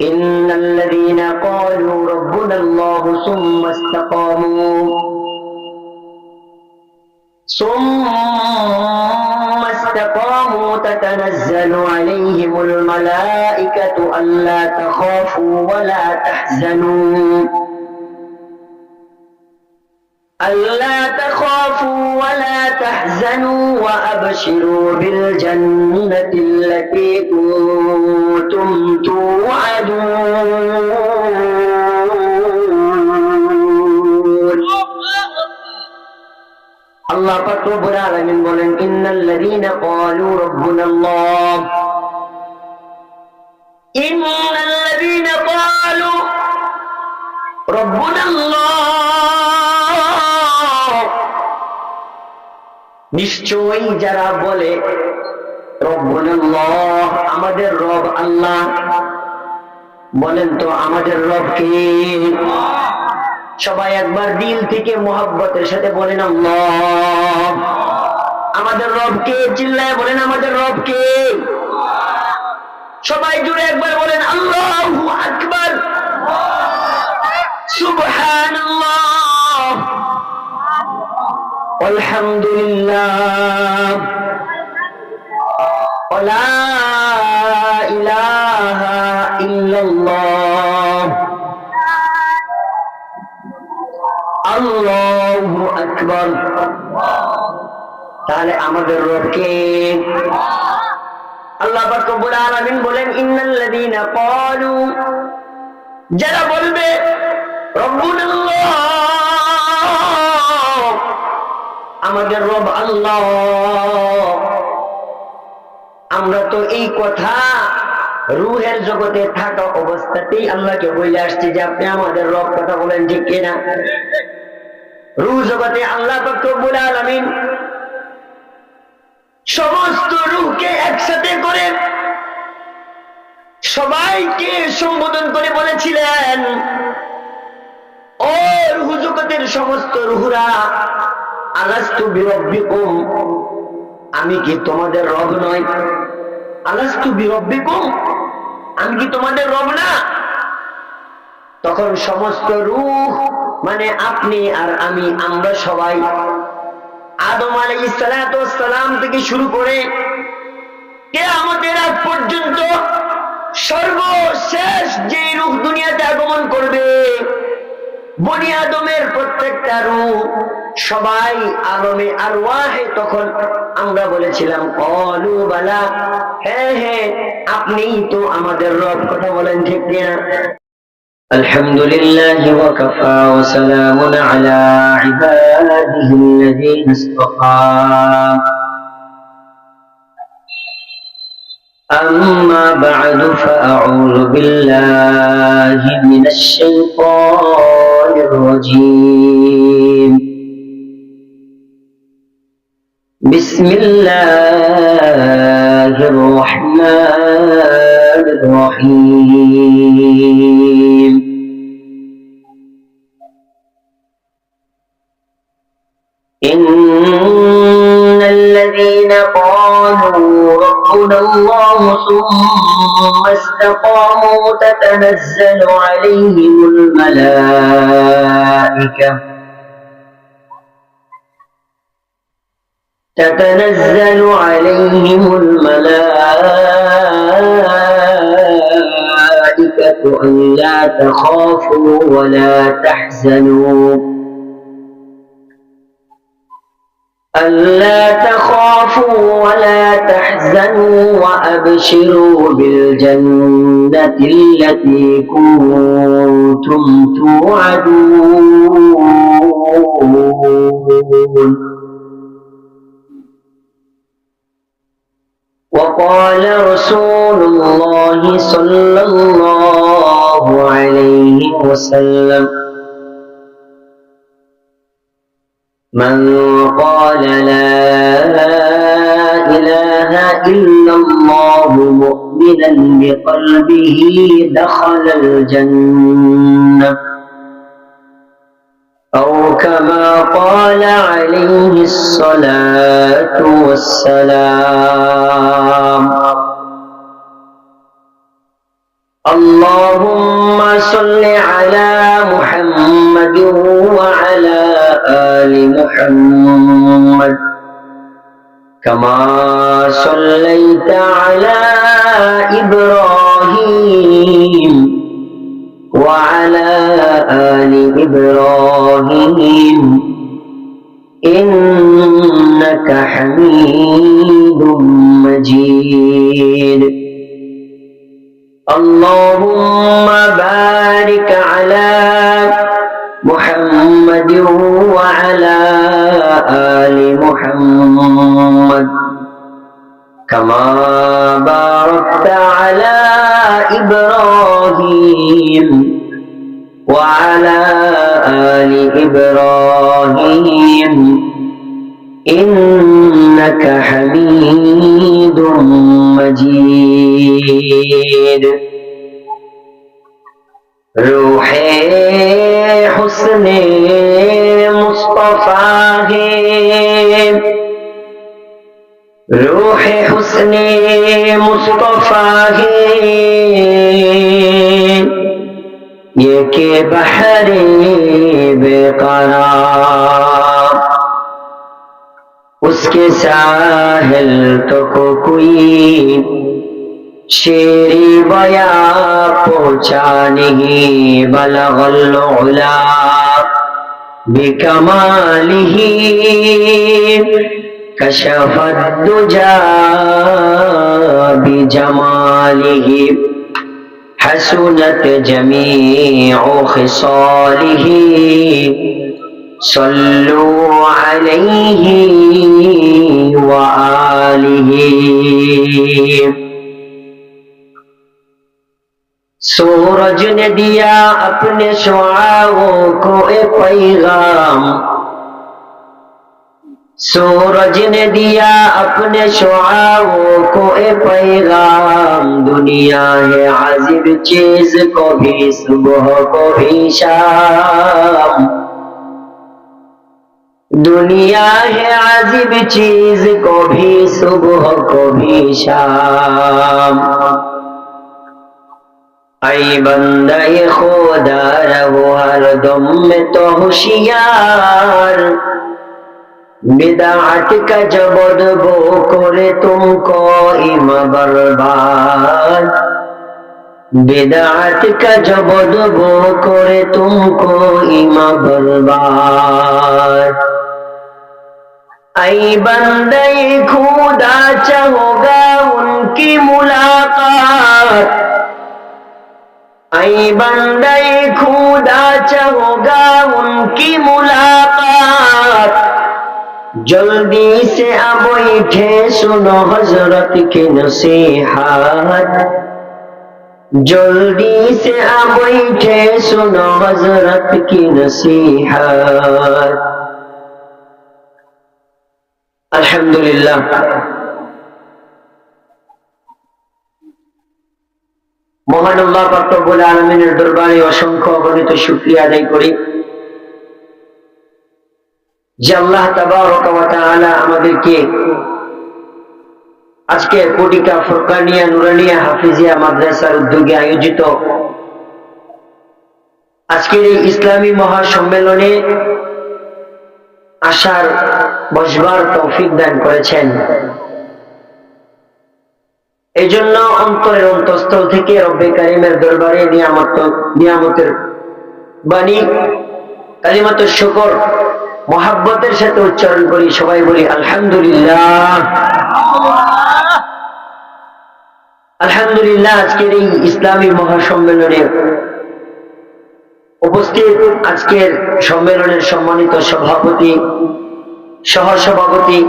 إن الذين قالوا ربنا الله ثم استقاموا تتنزل عليهم الملائكة ألا تخافوا ولا تحزنوا وأبشروا بالجنة التي كنتم توعدون. الله পাক রব্বুল আলামিন বলেন ইন্নাল্লাযীনা ক্বালু রাব্বুনাল্লাহ ইন্নাল্লাযীনা ক্বালু রাব্বুনাল্লাহ, নিশ্চয়ই যারা বলে রব্বুনাল্লাহ, আমাদের রব আল্লাহ। বলেন তো আমাদের রব কে? সবাই একবার দিল থেকে মোহাব্বতের সাথে বলেন আল্লাহ। আমাদের রব কে? চিল্লায় বলেন আমাদের রব কে? সবাই জুড়ে একবার বলেন আল্লাহু আকবার, সুবহানাল্লাহ, আলহামদুলিল্লাহ, লা ইলাহা ইল্লাল্লাহ, আল্লাহু আকবার। তাহলে আমাদের রব কে? আল্লাহ পাক রব্বুল আলামিন বলেন ইন্নাল্লাযীনা ক্বালু, যারা বলবে রব্বুনাল্লাহ, আমাদের রব আল্লাহ। আমরা তো এই কথা রূহের জগতে থাকা অবস্থাতেই আল্লাহকে বলে আসছি যে আপনি আমাদের রব, কথা বলেন ঠিক কিনা? রূহ জগতে আল্লাহ পাক রব্বুল আলামিন সমস্ত রূহকে একসাথে করে সবাইকে সম্বোধন করে বলেছিলেন, ও রূহ জগতের সমস্ত রূহরা, আলাস্তু বিরব্বিকুম, আমি কি তোমাদের রব নই? আলাস্তু বিরব্বিকুম, আমি কি তোমাদের রব না? তখন সমস্ত রূহ মানে আপনি আর আমি, আমরা সবাই আদম আলাইহিস সালাতু ওয়াস সালাম থেকে শুরু করে কিয়ামতের আগ পর্যন্ত সর্বশেষ যে রূহ দুনিয়াতে আগমন করবে, বনি আদমের প্রত্যেকটা রূহ সবাই আলমে আরওয়াহে, তখন আমরা বলেছিলাম ক্বালু বালা, হ্যাঁ হ্যাঁ আপনিই তো আমাদের রব, কথা বলেন ঠিক কিনা? আলহামদুলিল্লাহি ওয়া কাফা ওয়া সালামুন আলা ইবাদিহিল্লাযীনা ইসতাফা। أما بعد فأعوذ بالله من الشيطان الرجيم. بسم الله الرحمن الرحيم. إن الذين قالوا ربنا الله ثم استقاموا تتنزل عليهم الملائكة ألا تخافوا ولا تحزنوا وأبشروا بالجنة التي كنتم توعدون. وقال رسول الله صلى الله عليه وسلم من قال لا إله إلا الله مؤمنا بقلبه دخل الجنة أو كما قال عليه الصلاة والسلام. اللهم صل على محمد وعلى آل محمد كما صليت على إبراهيم وعلى آل إبراهيم إنك حميد مجيد اللهم بارك على محمد وعلى آل محمد كما باركت على إبراهيم وعلى آل إبراهيم إنك حميد مجيد روح حسن مصطفى ہے روح حسن مصطفى ہے یہ کہ بحر بے قرار اس کے ساحل تو کوئی شیری بیا پہنچا نہیں بلغ العلا بکمالہ کشف الدجا بجمالہ حسنت جمیع خصالہ صلوا علیہ وآلہ سورج نے دیا اپنے شعاعوں کو ایک پیغام سورج نے دیا اپنے شعاعوں کو ایک پیغام دنیا ہے عازب چیز کو بھی صبح کو بھی شام دنیا ہے عازب چیز کو بھی صبح کو بھی شام اے بندہ خدا رہو ہر دم میں تو ہوشیار بدعت کا جب بدبو کرے تم کو ایما برباد بدعت کا جب بدبو کرے تم کو ایما برباد اے بندہ خدا چاہو گا ان کی ملاقات اے بندہ خدا چاہو گا ان کی ملاقات جلدی سے اب اٹھے سنو حضرت کی نصیحت جلدی سے اب اٹھے سنو حضرت کی نصیحت الحمدللہ মহান আল্লাহ পাক রব্বুল আলামিনের দরবারে অসংখ্য অগণিত শুকরিয়া আদায় করি যে আল্লাহ তাবারক ওয়া তাআলা আমাদেরকে আজকে কোটিকা ফুরকানিয়া নুরানিয়া হাফিজিয়া মাদ্রাসার উদ্যোগে আয়োজিত আজকের এই ইসলামী মহাসম্মেলনে আসার বসবার তৌফিক দান করেছেন এই জন্য অন্তরের অন্তঃস্থল থেকে রব্বে কারিমের দরবারে নিয়ামতের বাণী কালিমাতুশ শুকর মহব্বতের সাথে উচ্চারণ করি সবাই বলি আলহামদুলিল্লাহ আলহামদুলিল্লাহ আজকের এই ইসলামী মহাসম্মেলনে উপস্থিত আজকের সম্মেলনের সম্মানিত সভাপতি সহসভাপতি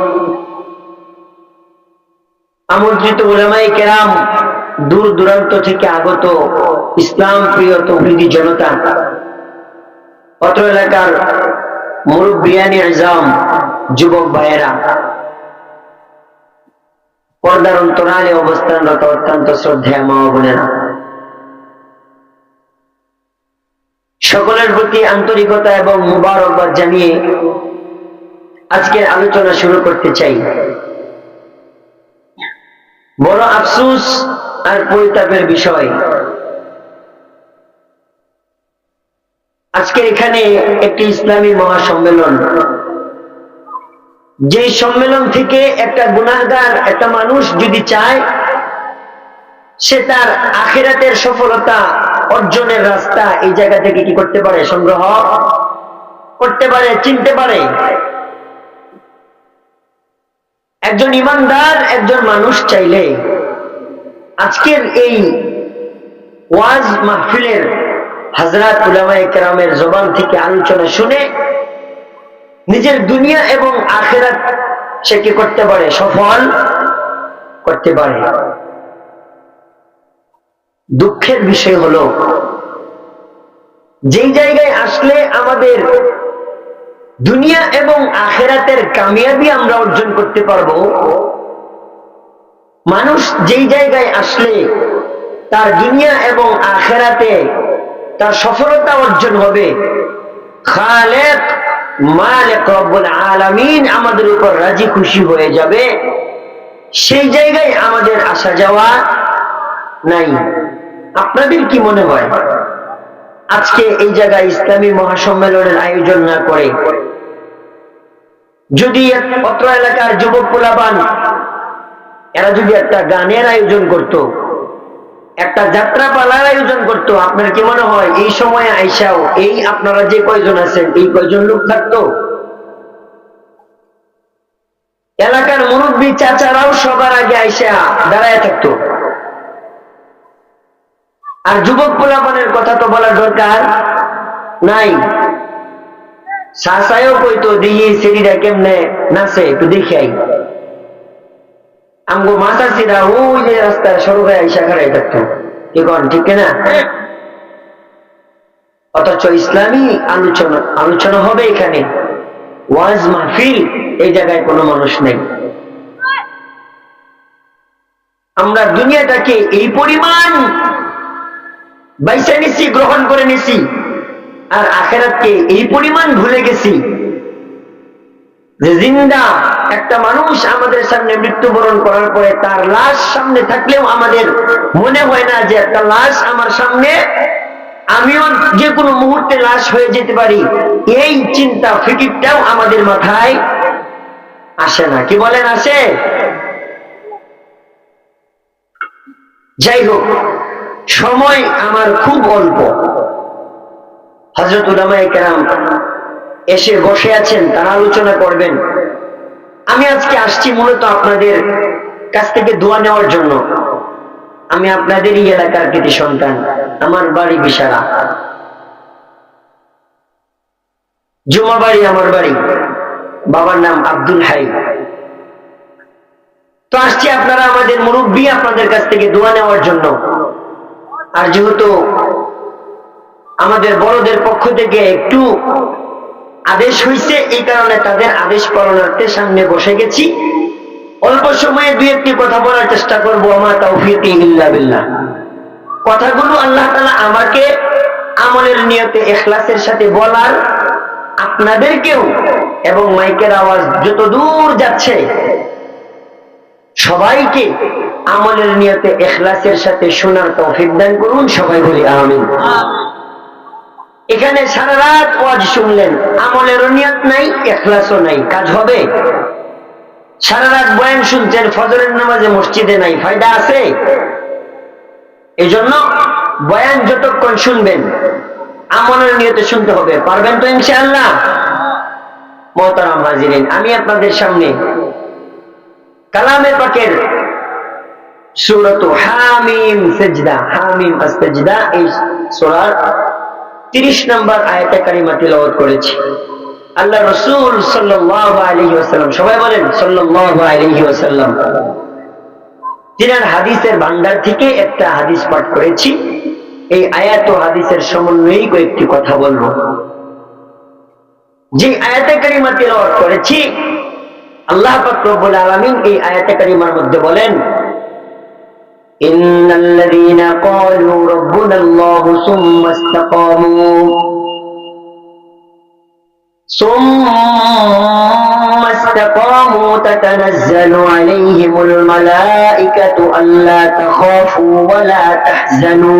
আমন্ত্রিত উলামায়ে কেরাম দূর দূরান্ত থেকে আগত ইসলাম প্রিয় তৌহিদি জনতা অত্র এলাকার মুরব্বিয়ানে আজম যুবক ভাইয়েরা পর্দার অন্তরালে অবস্থানরত অত্যন্ত শ্রদ্ধেয় মা ও বোনেরা সকলের প্রতি আন্তরিকতা এবং মুবারকবাদ জানিয়ে আজকের আলোচনা শুরু করতে চাই বড় আফসোস আর পরিতাপের বিষয় আজকে এখানে একটি ইসলামী মহাসম্মেলন, যে সম্মেলন থেকে একটা গুনাহগার একটা মানুষ যদি চায় সে তার আখিরাতের সফলতা অর্জনের রাস্তা এই জায়গা থেকে কি করতে পারে, সংগ্রহ করতে পারে, চিনতে পারে। একজন ইমানদার একজন মানুষ চাইলে আজকের এই ওয়াজ মাহফিলের হযরত উলামায়ে কেরামের জবান থেকে আলোচনা শুনে নিজের দুনিয়া এবং আখিরাত সে কি করতে পারে, সফল করতে পারে। দুঃখের বিষয় হলো যেই জায়গায় আসলে আমাদের দুনিয়া এবং আখিরাতের কামিয়াবি আমরা অর্জন করতে পারবো, মানুষ যেই জায়গায় আসলে তার দুনিয়া এবং আখিরাতে তার সফলতা অর্জন হবে, খালেক মালিক রব্বুল আলামিন আমাদের উপর রাজি খুশি হয়ে যাবে, সেই জায়গায় আমাদের আসা যাওয়া নাই। আপনাদের কি মনে হয় আজকে এই জায়গায় ইসলামী মহাসম্মেলনের আয়োজন না করে যদি অত্র এলাকার যুবক পোলাপান এরা যদি একটা গানের আয়োজন করত, একটা যাত্রা পালার আয়োজন করত, আপনার কি মনে হয় এই সময়ে আইসাও এই আপনারা যে কয়জন আছেন এই কয়জন লোক থাকতো? এলাকার মুরব্বী চাচারাও সবার আগে আইসা দাঁড়ায় থাকতো। আর যুবক পোলাপানের কথা তো বলার দরকার নাই। সাসায়ও কইতো দিয়ে সেদিরা কেমনে নাচে একটু দেখে আই। আমগো মাসাসিরা ওই যে রাস্তার সরু হয়ে আইসা খাড়াই থাকতো, কি কন ঠিক না? অথচ ইসলামী আলোচনা হবে এখানে, ওয়াজ মাহফিল, এই জায়গায় কোনো মানুষ নেই। আমরা দুনিয়াটাকে এই পরিমাণ বাইসা নিছি, গ্রহণ করে নিছি, আর আখিরাতকে এই পরিমাণ ভুলে গেছি যে জিন্দা একটা মানুষ আমাদের সামনে মৃত্যুবরণ করার পরে তার লাশ সামনে থাকলেও আমাদের মনে হয় না যে একটা লাশ আমার সামনে, আমিও যে কোনো মুহূর্তে লাশ হয়ে যেতে পারি, এই চিন্তা ফিকিরটাও আমাদের মাথায় আসে না। কি বলেন, আসে? যাই হোক, সময় আমার খুব অল্প। হযরত উলামায়ে কেরাম এসে বসে আছেন, তারা আলোচনা করবেন। আমি আজকে আসছি মূলত আপনাদের কাছ থেকে দোয়া নেওয়ার জন্য। আমি আপনাদেরই এলাকার কৃতি সন্তান, আমার বাড়ি বিশারা, জুমাবাড়ি আমার বাড়ি, বাবার নাম আব্দুল হাই। তো আসছি আপনারা আমাদের মুরব্বী, আপনাদের কাছ থেকে দোয়া নেওয়ার জন্য। আর যেহেতু আমাদের বড়দের পক্ষ থেকে একটু আদেশ হয়েছে, এই কারণে তাদের আদেশ পালনার্থে সামনে বসে গেছি। অল্প সময়ে দুই একটি কথা বলার চেষ্টা করবো। আমা তাওফীকি ইল্লা বিল্লাহ। কথাগুলো আল্লাহ তাআলা আমাকে আমলের নিয়তে ইখলাসের সাথে বলার, আপনাদেরকেও এবং মাইকের আওয়াজ যত দূর যাচ্ছে সবাইকে আমলের নিয়তে ইখলাসের সাথে শোনার তৌফিক দান করুন। সবাই বলি আমিন। এখানে সারা রাত ওয়াজ শুনলেন, আমলের নিয়ত নাই, ইখলাসও নাই, কাজ হবে? সারা রাত বয়ান শুনছেন, ফজরের নামাজে মসজিদে নাই, ফায়দা আছে? এজন্য বয়ান যতক্ষণ শুনবেন আমলের নিয়তে শুনতে হবে। পারবেন তো ইনশাআল্লাহ? মুহতারাম হাজিরিন, আমি আপনাদের সামনে কালামে পাকের সূরাত হামিম সাজদা, হামিম আস-সাজদা, এই সূরার 30 নম্বর আয়াতে কারিমা তিলাওয়াত করেছি। আল্লাহ রাসূল সাল্লাল্লাহু আলাইহি ওয়াসাল্লাম, সবাই বলেন সাল্লাল্লাহু আলাইহি ওয়াসাল্লাম, তিনার হাদিসের ভান্ডার থেকে একটা হাদিস পাঠ করেছি। এই আয়াত ও হাদিসের সমন্বয়েই কয়েকটি কথা বলবো। যে আয়াতে কারিমা তিলাওয়াত করেছি, আল্লাহ পাক রব্বুল আলামিন এই আয়াতে কারিমার মধ্যে বলেন, ইন্নাল্লাযীনা ক্বালু রাব্বুনাল্লাহু সুম্মা ইসতাকামু তাতানাজ্জালু আলাইহিমুল মালাঈকাতু আল্লা তাখাফু ওয়া লা তাহজানু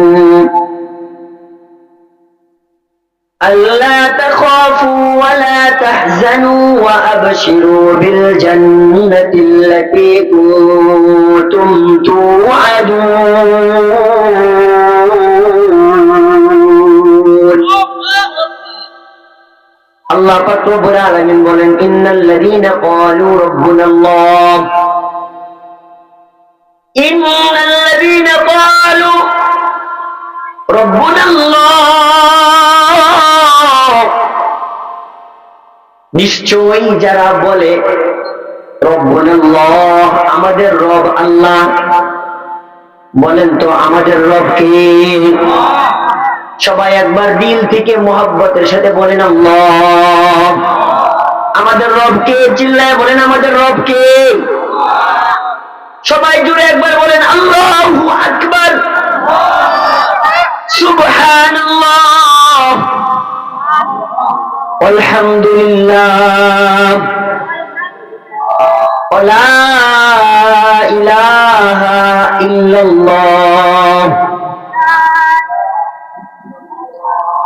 ألا تخافوا ولا تحزنوا وأبشروا بالجنة التي كنتم توعدون الله পাক রব্বুল আলামিন বলেন ইন্নাল্লাযীনা ক্বালু রাব্বুনাল্লাহ ইন্নাল্লাযীনা ক্বালু রাব্বুনাল্লাহ নিশ্চয়ই যারা বলে রব্বুনাল্লাহ আমাদের রব আল্লাহ বলেন তো আমাদের রব কে সবাই একবার দিল থেকে মোহাব্বতের সাথে বলেন আল্লাহ আমাদের রব কে চিল্লায় বলেন আমাদের রব কে সবাই জুড়ে একবার বলেন আল্লাহু আকবার সুবহানাল্লাহ আলহামদুলিল্লাহ লা ইলাহা ইল্লাল্লাহ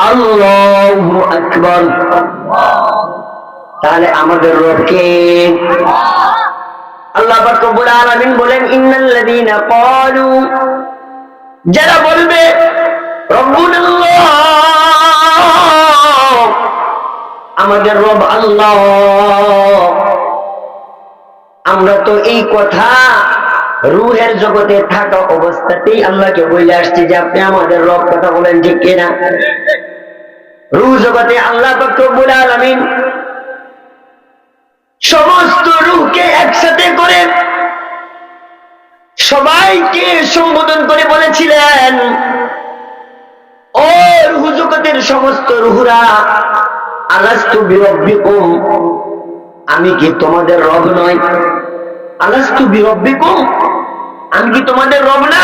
আল্লাহু আকবার তাহলে আমাদের রব কে আল্লাহ পাক রব্বুল আলামিন বলেন ইন্নাল্লাযীনা ক্বালু যারা বলবে রব্বুনাল্লাহ আমাদের রব আল্লাহ আমরা তো এই কথা রূহের জগতে থাকা অবস্থাতেই আল্লাহকে বলে আসছি যে আপনি আমাদের রব কথা বলেন ঠিক কিনা রূহ জগতে আল্লাহ পাক রব্বুল আলামিন সমস্ত রূহকে একসাথে করে সবাইকে সম্বোধন করে বলেছিলেন ও রূহ জগতের সমস্ত রূহরা আলাস্তু বিরব্বিকুম আমি কি তোমাদের রব নই আলাস্তু বিরব্বিকুম আমি কি তোমাদের রব না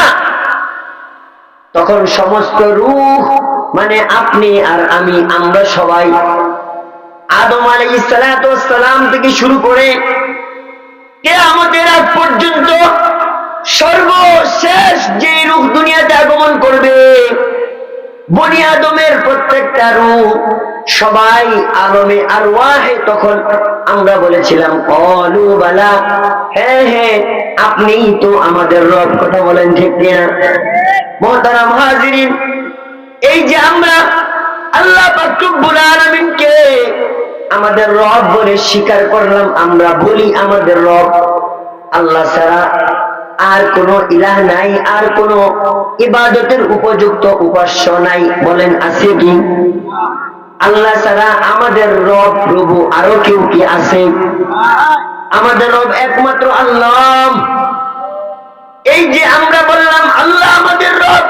তখন সমস্ত রূহ মানে আপনি আর আমি আমরা সবাই আদম আলাইহিস সালাতু ওয়াস সালাম থেকে শুরু করে কিয়ামতের আগ পর্যন্ত সর্বশেষ যে রূহ দুনিয়াতে আগমন করবে বনি আদমের প্রত্যেকটা রূহ সবাই আলমে আরওয়াহে তখন আমরা বলেছিলাম ক্বালু বালা হ্যাঁ হ্যাঁ আপনিই তো আমাদের রব কথা বলেন ঠিক কিনা মুহতারাম হাজিরিন এই যে আমরা আল্লাহ পাক রব্বুল আলামিনকে আমাদের রব বলে স্বীকার করলাম আমরা বলি আমাদের রব আল্লাহ ছাড়া আর কোন ইলাহ নাই আর কোন ইবাদতের উপযুক্ত উপাস্য নাই বলেন আছে কি আল্লাহ ছাড়া আমাদের রব প্রভু আরো কেউ কি আছে আমাদের রব একমাত্র আল্লাহ এই যে আমরা বললাম আল্লাহ আমাদের রব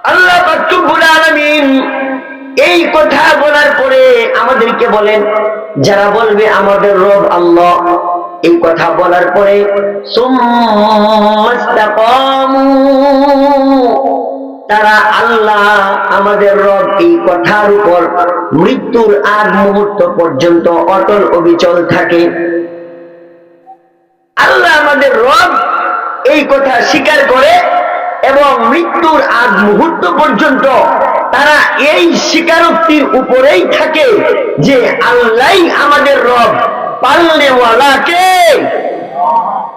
আল্লাহ পাক রব্বুল আলামিন এই কথা বলার পরে আমাদেরকে বলেন যারা বলবে আমাদের রব আল্লাহ এই কথা বলার পরে সুম্মাস্তাকামু তারা আল্লাহ আমাদের রব এই কথার উপর মৃত্যুর আগ মুহূর্ত পর্যন্ত অটল অবিচল থাকে আল্লাহ আমাদের রব এই কথা স্বীকার করে এবং মৃত্যুর আগ মুহূর্ত পর্যন্ত তারা এই স্বীকারোক্তির উপরেই থাকে যে আল্লাহই আমাদের রব পালনেওয়ালা কে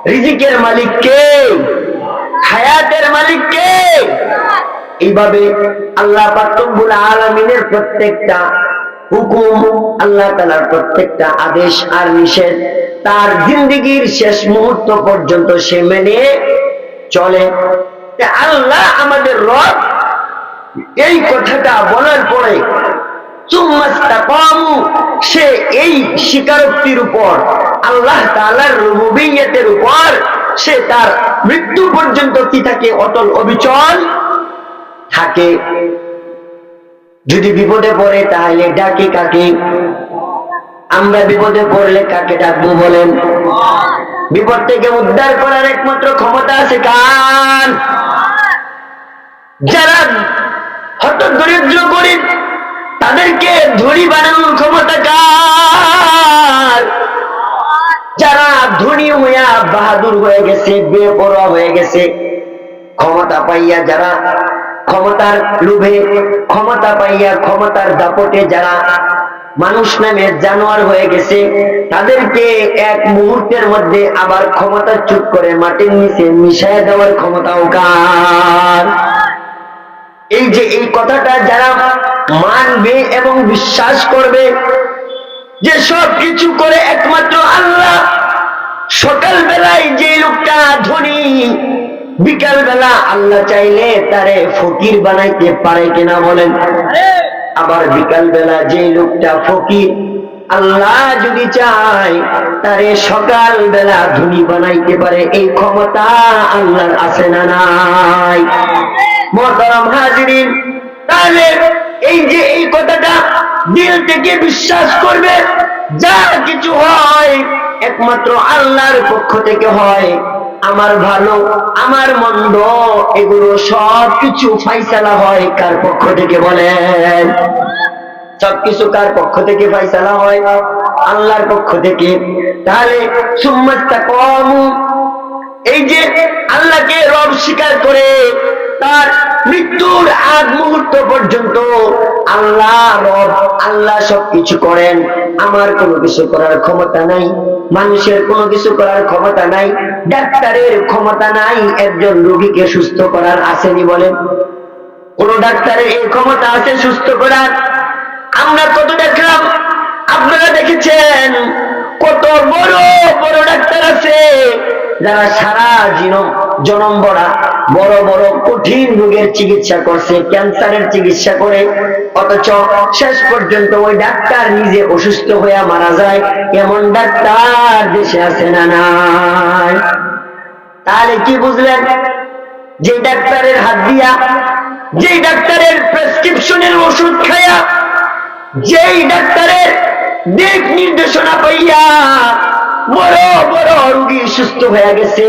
রিজিকের মালিক কে হায়াতের মালিক কে এইভাবে আল্লাহ পাক রব্বুল আলামিনের প্রত্যেকটা হুকুম আল্লাহ তাআলার প্রত্যেকটা আদেশ আর নিষেধ তার জিন্দেগীর শেষ মুহূর্ত পর্যন্ত সে মেনে চলে আল্লাহ আমাদের রব এই কথাটা বলার পরে সে এই স্বীকারোক্তির উপর আল্লাহ তাআলার রুবুবিয়্যতের উপর সে তার মৃত্যু পর্যন্ত কি থাকে অটল অবিচল থাকে যদি বিপদে পড়ে তাহলে ডাকে কাকে আমরা বিপদে পড়লে কাকে ডাকবো বলেন বিপদ থেকে উদ্ধার করার একমাত্র ক্ষমতা আছে কার যারা হতদরিদ্র গরিব তাদেরকে ধনী বানানোর ক্ষমতা কার যারা ধনী হইয়া বাহাদুর হয়ে গেছে বেপরোয়া হয়ে গেছে ক্ষমতা পাইয়া যারা ক্ষমতার লোভে, ক্ষমতা পাইয়া ক্ষমতার দাপটে যারা মানুষ নামে জানোয়ার হয়ে গেছে, তাদেরকে এক মুহূর্তের মধ্যে আবার ক্ষমতা চুপ করে মাটির নিচে মিশায় দেওয়ার ক্ষমতাও কার? এই যে এই কথাটা যারা মানবে এবং বিশ্বাস করবে যে সব কিছু করে একমাত্র আল্লাহ, সকাল বেলায় যে লোকটা ধনী, বিকাল বেলা আল্লাহ চাইলে তারে ফকির বানাইতে পারে কিনা বলেন? আবার বিকাল বেলা যে লোকটা ফকির, আল্লাহ যদি চায় তারে সকাল বেলা ধনী বানাইতে পারে। এই ক্ষমতা আল্লাহর আছে না নাই? মুহতারাম হাজিরিন, তাহলে এই যে এই কথাটা দিল থেকে বিশ্বাস করবে, যা কিছু হয় একমাত্র আল্লাহর পক্ষ থেকে হয়। আমার ভালো আমার মন্দ এগুলো সব কিছু ফাইসালা হয় কার পক্ষ থেকে বলেন? সবকিছু কার পক্ষ থেকে ফাইসালা হয়? আল্লাহর পক্ষ থেকে। তাহলে সুম্মাস্তাকামু, এই যে আল্লাহকে রব স্বীকার করে তার মৃত্যুর আগ মুহূর্ত পর্যন্ত আল্লাহ রব, আল্লাহ সবকিছু করেন, আমার কোনো কিছু করার ক্ষমতা নাই, মানুষের কোনো কিছু করার ক্ষমতা নাই, ডাক্তারের ক্ষমতা নাই একজন রোগীকে সুস্থ করার, আসেনি বলেন? কোন ডাক্তারের এই ক্ষমতা আছে সুস্থ করার? আমরা কত দেখলাম, আপনারা দেখেছেন কত বড় বড় ডাক্তার আছে যারা সারা জনম ভরা বড় বড় কঠিন রোগের চিকিৎসা করছে, ক্যান্সারের চিকিৎসা করে, অথচ শেষ পর্যন্ত ওই ডাক্তার নিজে অসুস্থ হয়ে মারা যায়। এমন ডাক্তার দেশে আছে না নাই? তাহলে কি বুঝলেন? যে ডাক্তারের হাত দিয়া, যে ডাক্তারের প্রেসক্রিপশনের ওষুধ খায়া, যেই ডাক্তারের দিক নির্দেশনা পাইয়া বড় বড় রোগী সুস্থ হয়ে গেছে,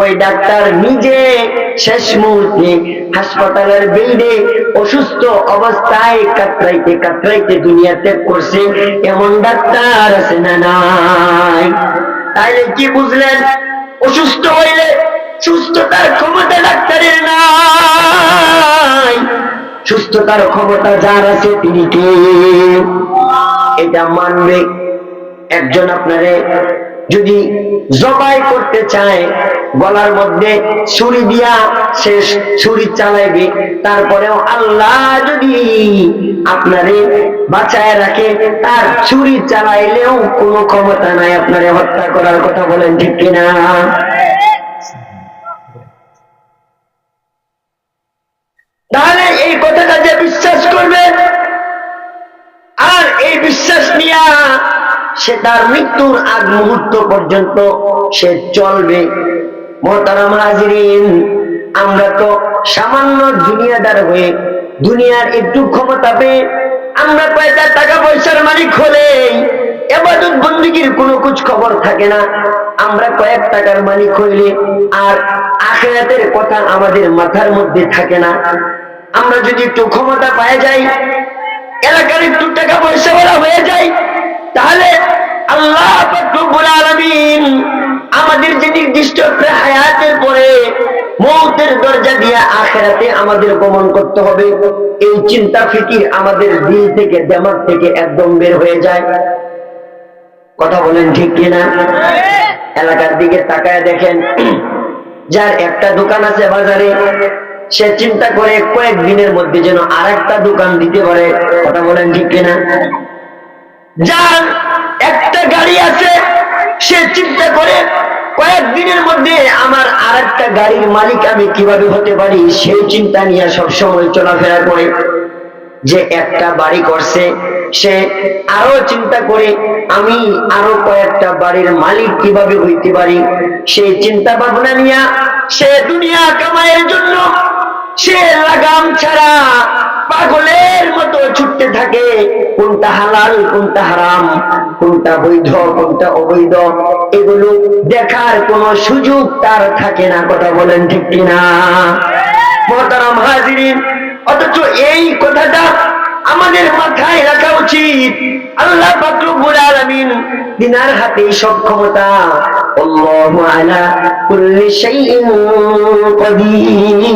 ওই ডাক্তার নিজে শেষ মুহূর্তে হাসপাতালের বেডে অসুস্থ অবস্থায় কাতরাইতে কাতরাইতে দুনিয়া ত্যাগ করছে। এমন ডাক্তার আছে না নাই? তাইলে কি বুঝলেন? অসুস্থ হইলে সুস্থতার ক্ষমতা ডাক্তারের নাই, সুস্থতার ক্ষমতা যার আছে তিনি কে? এটা মানবে। একজন আপনারে যদি জবাই করতে চায়, গলার মধ্যে ছুরি দিয়া সে ছুরি চালাইবে, তারপরেও আল্লাহ যদি আপনারে বাঁচায় রাখে, তার ছুরি চালাইলেও কোনো ক্ষমতা নাই আপনারে হত্যা করার। কথা বলেন ঠিক কিনা? তাহলে এই কথাটা যে বিশ্বাস করবে আর এই বিশ্বাস নিয়ে সে তার মৃত্যুর আগ মুহূর্ত পর্যন্ত সে চলবে। মুহতারাম হাজিরিন, আমরা তো সামান্য দুনিয়াদার হয়ে দুনিয়ার একটু ক্ষমতা পেয়ে আমরা কয়টা টাকা পয়সার মালিক হলে ইবাদত বন্দেগীর কোনো কুছ খবর থাকে না। আমরা কয়েক টাকার মালিক হইলে আর আখিরাতের কথা আমাদের মাথার মধ্যে থাকে না। আমরা যদি একটু ক্ষমতা পাওয়া যাই, এলাকার একটু টাকা পয়সা বলা হয়ে যায়, তাহলে আল্লাহ পাক রব্বুল আলামিন আমাদের যে নির্দিষ্ট হায়াতের পরে মৌতের দরজা দিয়ে আখিরাতে আমাদের গমন করতে হবে, এই চিন্তা ফিকির আমাদের দিল থেকে, দিমাগ থেকে একদম বের হয়ে যায়। কথা বলেন ঠিক কিনা? এলাকার দিকে তাকায় দেখেন, যার একটা দোকান আছে বাজারে, সে চিন্তা করে কয়েকদিনের মধ্যে যেন আর একটা দোকান দিতে পারে। কথা বলেন ঠিক কিনা? যার একটা গাড়ি আছে, সে চিন্তা করে কয়েকদিনের মধ্যে আমার আর একটা গাড়ির মালিক আমি কিভাবে হতে পারি, সেই চিন্তা নিয়ে সবসময় চলাফেরা করে। যে একটা বাড়ি করছে, সে আরো চিন্তা করে আমি আরো কয়েকটা বাড়ির মালিক কিভাবে হইতে পারি, সেই চিন্তা ভাবনা নিয়ে সে দুনিয়া কামাইয়ের জন্য সে লাগাম ছাড়া পাগলের মতো ছুটতে থাকে। কোনটা হালাল, কোনটা হারাম, কোনটা বৈধ, কোনটা অবৈধ, এগুলো দেখার কোনো সুযোগ তার থাকে না। কথা বলেন ঠিক কিনা? মুহতারাম হাজিরিন, অথচ এই কথাটা আমাদের মাথায় রাখা উচিত আল্লাহ পাক রব্বুল আলামিন তিনার হাতে সব ক্ষমতা। আল্লাহু আলা কুল্লি শাইইন কাদির।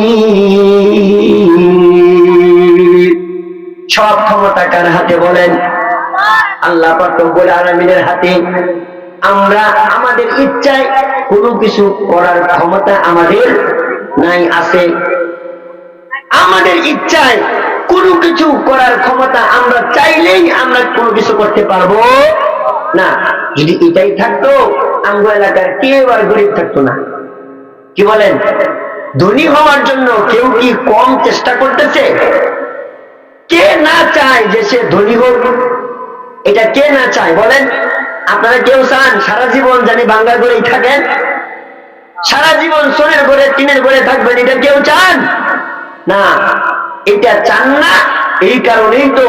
সব ক্ষমতা কার হাতে বলেন? আল্লাহ পাক রব্বুল আলামিনের হাতে। আমরা আমাদের ইচ্ছায় কোনো কিছু করার ক্ষমতা আমাদের নাই, আছে? আমাদের ইচ্ছায় কোনো কিছু করার ক্ষমতা আমরা চাইলেই আমরা কোনো কিছু করতে পারবো না। যদি এটাই থাকতো আমগো এলাকার কেউ আর গরিব থাকতো না। কি বলেন? ধনী হওয়ার জন্য কেউ কি কম চেষ্টা করতেছে? কে না চায় যে সে ধনী হোক? এটা কে না চায় বলেন? আপনারা কেউ চান সারা জীবন জানি বাংলা ঘরেই থাকেন? সারা জীবন সোনের ঘরে টিনের ঘরে থাকবেন, এটা কেউ চান না? এটা চান না। এই কারণেই তো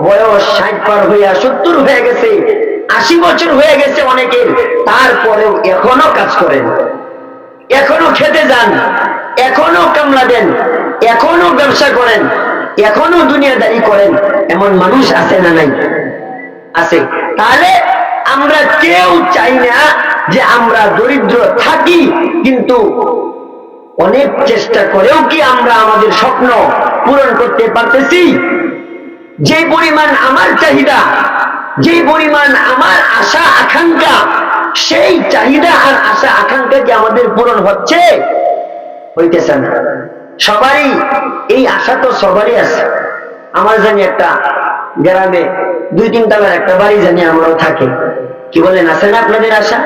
বয়স 60 পার হইয়া 70 হয়ে গেছে, 80 বছর হয়ে গেছে অনেকের, তারপরেও এখনো কাজ করেন, এখনো খেতে যান, এখনো কামলা দেন, এখনো ব্যবসা করেন, এখনো দুনিয়াদারি করেন। এমন মানুষ আছে না নাই? আছে। তাহলে আমরা কেউ চাই না যে আমরা দরিদ্র থাকি, কিন্তু অনেক চেষ্টা করেও কি আমরা আমাদের স্বপ্ন পূরণ করতে পারতেছি? যে পরিমাণ আমার চাহিদা, যে পরিমাণ আমার আশা আকাঙ্ক্ষা, সেই চাহিদা আর আশা আকাঙ্ক্ষা কি আমাদের পূরণ হচ্ছে? হইতেছে না। সবারই এই আশা তো সবারই আছে। আমার জানি একটা গ্রামে 2-3 তলার একটা বাড়ি জানি আমরাও থাকি। কি বলেন, আছে না আপনাদের আশা?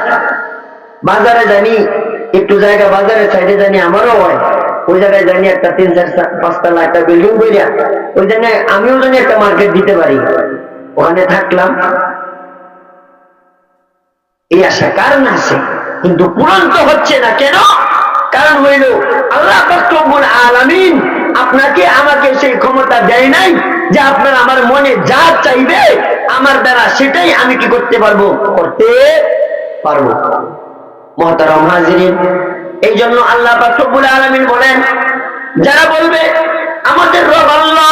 বাজারে জানি একটু জায়গা, বাজারের সাইডে জানি আমারও হয়, ওই জায়গায় জানি একটা 3-4-5 তলা একটা বিল্ডিং করিয়া ওই জায়গায় আমিও জানি একটা মার্কেট দিতে পারি, ওখানে থাকলাম। এই আশা কারণ আছে, কিন্তু পূরণ তো হচ্ছে না। কেন? কারণ হইল আল্লাহ পাক রব্বুল আলামিন আপনাকে আমাকে সেই ক্ষমতা দেয় নাই যে আপনার আমার মনে যা চাইবে আমার দ্বারা সেটাই আমি কি করতে পারবো? করতে পারবো। মুহতারাম হাজিরিন, এই জন্য আল্লাহ পাক রব্বুল আলামিন বলেন, যারা বলবে আমাদের রব আল্লাহ,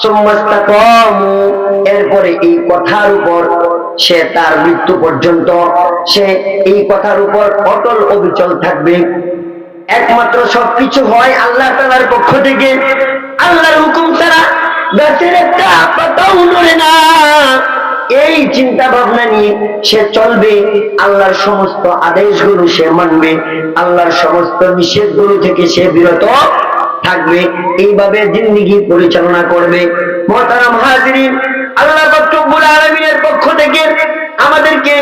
সুম্মাস্তাকামু, এরপরে এই কথার উপর সে তার মৃত্যু পর্যন্ত সে এই কথার উপর অটল অবিচল থাকবে। একমাত্র সবকিছু হয় আল্লাহ তাআলার পক্ষ থেকে। আল্লাহর হুকুম ছাড়া গাছের একটা পাতাও নড়ে না। এই চিন্তা ভাবনা নিয়ে সে চলবে, আল্লাহর সমস্ত আদেশগুলো সে মানবে, আল্লাহর সমস্ত নিষেধগুলো থেকে সে বিরত থাকবে। এইভাবে জিন্দেগি পরিচালনা করবে। মুহতারাম হাজিরিন, আল্লাহ পাক রব্বুল আলামিনের পক্ষ থেকে আমাদেরকে